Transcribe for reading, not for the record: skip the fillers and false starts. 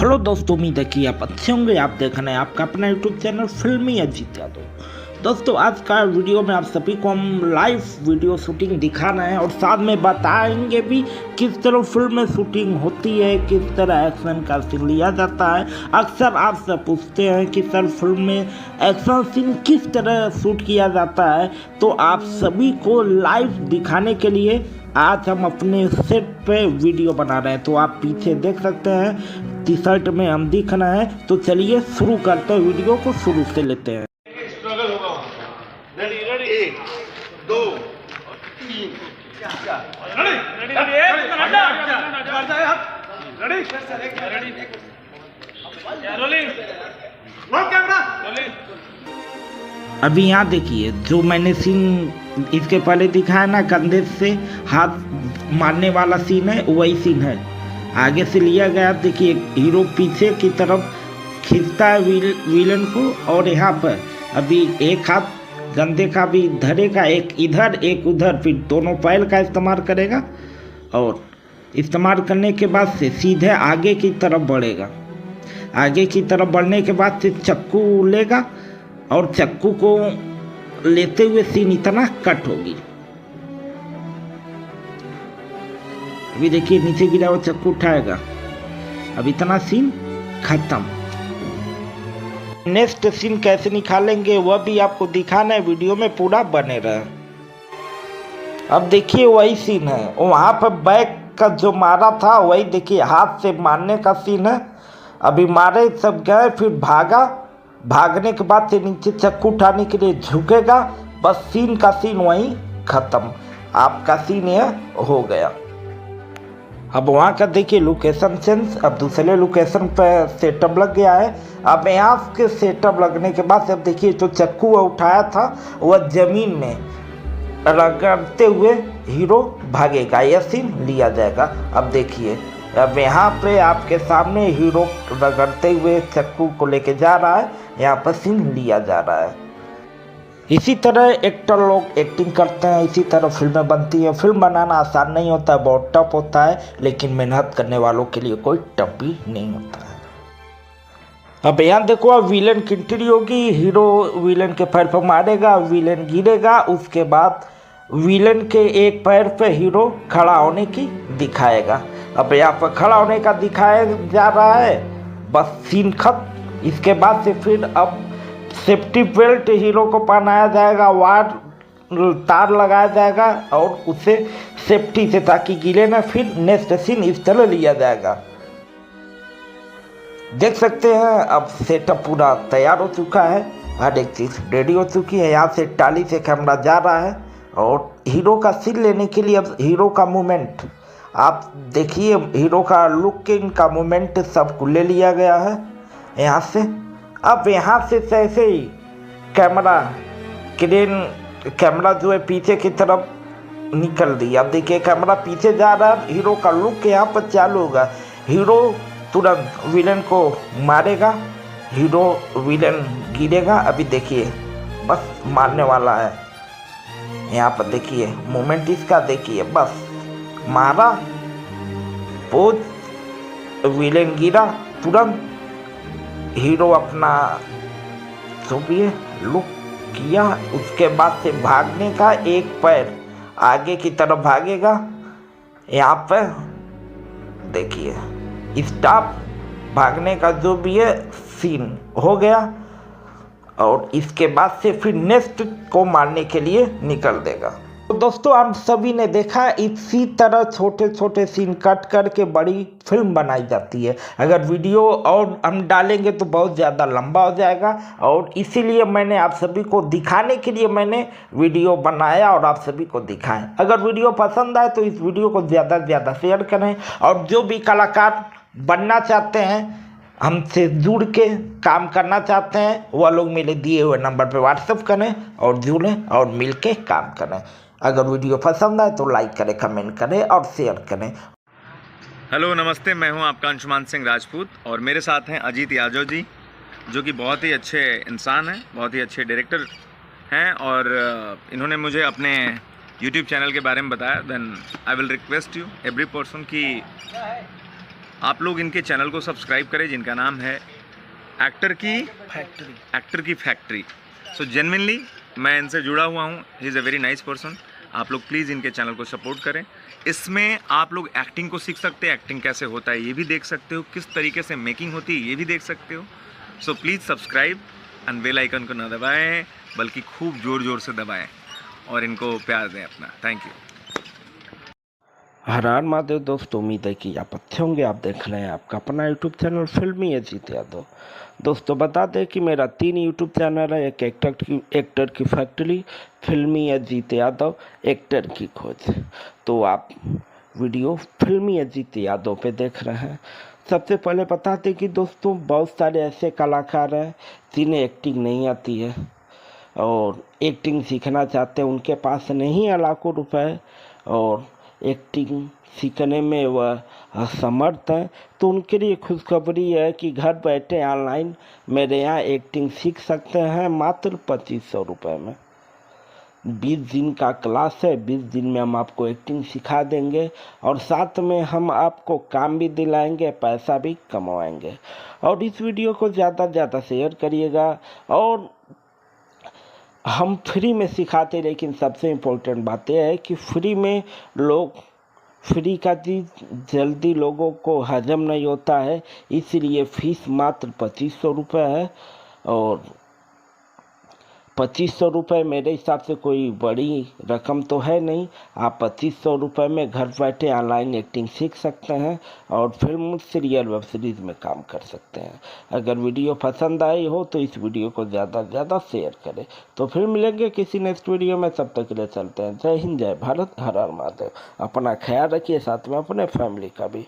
Hello दोस्तों, उम्मीद है कि आप अच्छे होंगे। आप देख रहे हैं आपका अपना यूट्यूब चैनल फिल्मी अजीत यादव। दोस्तों, आज का वीडियो में आप सभी को हम लाइव वीडियो शूटिंग दिखा रहे हैं और साथ में बताएंगे भी किस तरह फिल्म में शूटिंग होती है, किस तरह एक्शन का सीन लिया जाता है। अक्सर आपसे पूछते हैं कि सर फिल्म में एक्शन सीन किस तरह शूट किया जाता है, तो आप सभी को लाइव दिखाने के लिए आज हम अपने सेट पे वीडियो बना रहे हैं। तो आप पीछे देख सकते हैं टी शर्ट में हम दिख रहे हैं। तो चलिए शुरू करते हैं, वीडियो को शुरू से लेते हैं। स्ट्रगल होगा ready ready 1 2 3 ready ready rolling no camera rolling. अभी यहाँ देखिए, जो मैंने सीन इसके पहले दिखाया ना, कंधे से हाथ मारने वाला सीन है, वही सीन है आगे से लिया गया। देखिए हीरो पीछे की तरफ खींचता है विलन को, और यहाँ पर अभी एक हाथ गंदे का भी धरेगा, एक इधर एक उधर, फिर दोनों पैर का इस्तेमाल करेगा और इस्तेमाल करने के बाद से सीधे आगे की तरफ बढ़ेगा। आगे की तरफ बढ़ने के बाद से चक्कू लेगा और चक्कू को लेते हुए सीन इतना कट होगी। अभी देखिए नीचे गिरा हुआ चक्कू उठाएगा, अब इतना सीन खत्म। नेक्स्ट सीन कैसे निकालेंगे वह भी आपको दिखाना है, वीडियो में पूरा बने रहे। अब देखिए वही सीन है, वहाँ पर बैक का जो मारा था वही देखिए हाथ से मारने का सीन है। अभी मारे सब गए, फिर भागा, भागने के बाद से नीचे चक्कू उठाने के लिए झुकेगा, बस सीन का सीन वहीं खत्म। आपका सीन यह हो गया। अब वहाँ का देखिए लोकेशन चेंज, अब दूसरे लोकेशन पर सेटअप लग गया है। अब यहाँ के सेटअप लगने के बाद अब देखिए जो चक्कू उठाया था वह जमीन में रगड़ते हुए हीरो भागेगा, यह सीन लिया जाएगा। अब देखिए अब यहाँ पे आपके सामने हीरो रगड़ते हुए चक्कू को लेके जा रहा है, यहाँ पर सीन लिया जा रहा है। इसी तरह एक्टर लोग एक्टिंग करते हैं, इसी तरह फिल्में बनती है। फिल्म बनाना आसान नहीं होता है, बहुत टफ होता है, लेकिन मेहनत करने वालों के लिए कोई टफ भी नहीं होता है। अब यहाँ देखो, अब विलेन की एंट्री होगी, हीरो विलेन के पैर पर मारेगा, विलेन गिरेगा, उसके बाद विलेन के एक पैर पे हीरो खड़ा होने की दिखाएगा। अब यहाँ पर खड़ा होने का दिखाया जा रहा है, बस सीन खत्म। इसके बाद से फिर अब सेफ्टी बेल्ट हीरो को पहनाया जाएगा, वायर तार लगाया जाएगा और उसे सेफ्टी से, ताकि गिरे ना। फिर नेक्स्ट सीन इस तरह लिया जाएगा। देख सकते हैं अब सेटअप पूरा तैयार हो चुका है, हर एक चीज़ रेडी हो चुकी है। यहाँ से टाली से कैमरा जा रहा है और हीरो का सीन लेने के लिए अब हीरो का मूवमेंट आप देखिए, हीरो का लुक, इनका मूवमेंट सब को ले लिया गया है यहाँ से। अब यहाँ से ऐसे ही कैमरा कैमरा जो है पीछे की तरफ निकल दी। अब देखिए कैमरा पीछे जा रहा है, हीरो का लुक यहाँ पर चालू होगा। हीरो तुरंत विलन को मारेगा, हीरो विलन गिरेगा। अभी देखिए बस मारने वाला है, यहाँ पर देखिए मूवमेंट इसका देखिए, बस मारा, पोज, विलेन गिरा, तुरंत हीरो अपना जो भी है लुक किया। उसके बाद से भागने का, एक पैर आगे की तरफ भागेगा। यहाँ पर देखिए स्टॉप, भागने का जो भी है सीन हो गया और इसके बाद से फिर नेक्स्ट को मारने के लिए निकल देगा। तो दोस्तों, हम सभी ने देखा इसी तरह छोटे छोटे सीन कट करके बड़ी फिल्म बनाई जाती है। अगर वीडियो और हम डालेंगे तो बहुत ज़्यादा लंबा हो जाएगा, और इसीलिए मैंने आप सभी को दिखाने के लिए मैंने वीडियो बनाया और आप सभी को दिखाएं। अगर वीडियो पसंद आए तो इस वीडियो को ज़्यादा से ज़्यादा शेयर करें, और जो भी कलाकार बनना चाहते हैं, हमसे जुड़ के काम करना चाहते हैं, वह लोग मेरे दिए हुए नंबर पर व्हाट्सएप करें और जुड़ें और मिल के काम करें। अगर वीडियो पसंद आए तो लाइक करें, कमेंट करें और शेयर करें। हेलो नमस्ते, मैं हूं आपका अंशुमान सिंह राजपूत और मेरे साथ हैं अजीत यादव जी, जो कि बहुत ही अच्छे इंसान हैं, बहुत ही अच्छे डायरेक्टर हैं, और इन्होंने मुझे अपने यूट्यूब चैनल के बारे में बताया। Then I will request you every person कि आप लोग इनके चैनल को सब्सक्राइब करें जिनका नाम है एक्टर की फैक्ट्री। सो जेन्युइनली मैं इनसे जुड़ा हुआ हूँ, he is a very nice person. आप लोग प्लीज़ इनके चैनल को सपोर्ट करें। इसमें आप लोग एक्टिंग को सीख सकते हैं, एक्टिंग कैसे होता है ये भी देख सकते हो, किस तरीके से मेकिंग होती है ये भी देख सकते हो। So please subscribe and bell icon को ना दबाएं, बल्कि खूब ज़ोर ज़ोर से दबाएं और इनको प्यार दें अपना। Thank you. हर हर महादेव दोस्तों, उम्मीद है कि आप अच्छे होंगे। आप देख रहे हैं आपका अपना यूट्यूब चैनल फिल्मी अजीत यादव। दोस्तों बता दें कि मेरा 3 यूट्यूब चैनल है, एक एक्टर की फैक्ट्री, फिल्मी अजीत यादव, एक्टर की खोज। तो आप वीडियो फिल्मी अजीत यादव पे देख रहे हैं। सबसे पहले बता दें कि दोस्तों बहुत सारे ऐसे कलाकार हैं जिन्हें एक्टिंग नहीं आती है और एक्टिंग सीखना चाहते हैं, उनके पास नहीं है लाखों रुपए और एक्टिंग सीखने में वह असमर्थ हैं। तो उनके लिए खुशखबरी है कि घर बैठे ऑनलाइन मेरे यहाँ एक्टिंग सीख सकते हैं मात्र 2500 रुपये में। 20 दिन का क्लास है, 20 दिन में हम आपको एक्टिंग सिखा देंगे और साथ में हम आपको काम भी दिलाएंगे, पैसा भी कमाएंगे। और इस वीडियो को ज़्यादा से ज़्यादा शेयर करिएगा। और हम फ्री में सिखाते, लेकिन सबसे इम्पोर्टेंट बात यह है कि फ्री का चीज़ जल्दी लोगों को हजम नहीं होता है, इसलिए फीस मात्र 2500 रुपये है। और 2500 रुपये मेरे हिसाब से कोई बड़ी रकम तो है नहीं। आप 2500 रुपये में घर बैठे ऑनलाइन एक्टिंग सीख सकते हैं और फिल्म, सीरियल, वेब सीरीज़ में काम कर सकते हैं। अगर वीडियो पसंद आई हो तो इस वीडियो को ज़्यादा से ज़्यादा शेयर करें। तो फिर मिलेंगे किसी नेक्स्ट वीडियो में, तब तक के लिए चलते हैं। जय हिंद, जय भारत, हर हर महादेव। अपना ख्याल रखिए, साथ में अपने फैमिली का भी।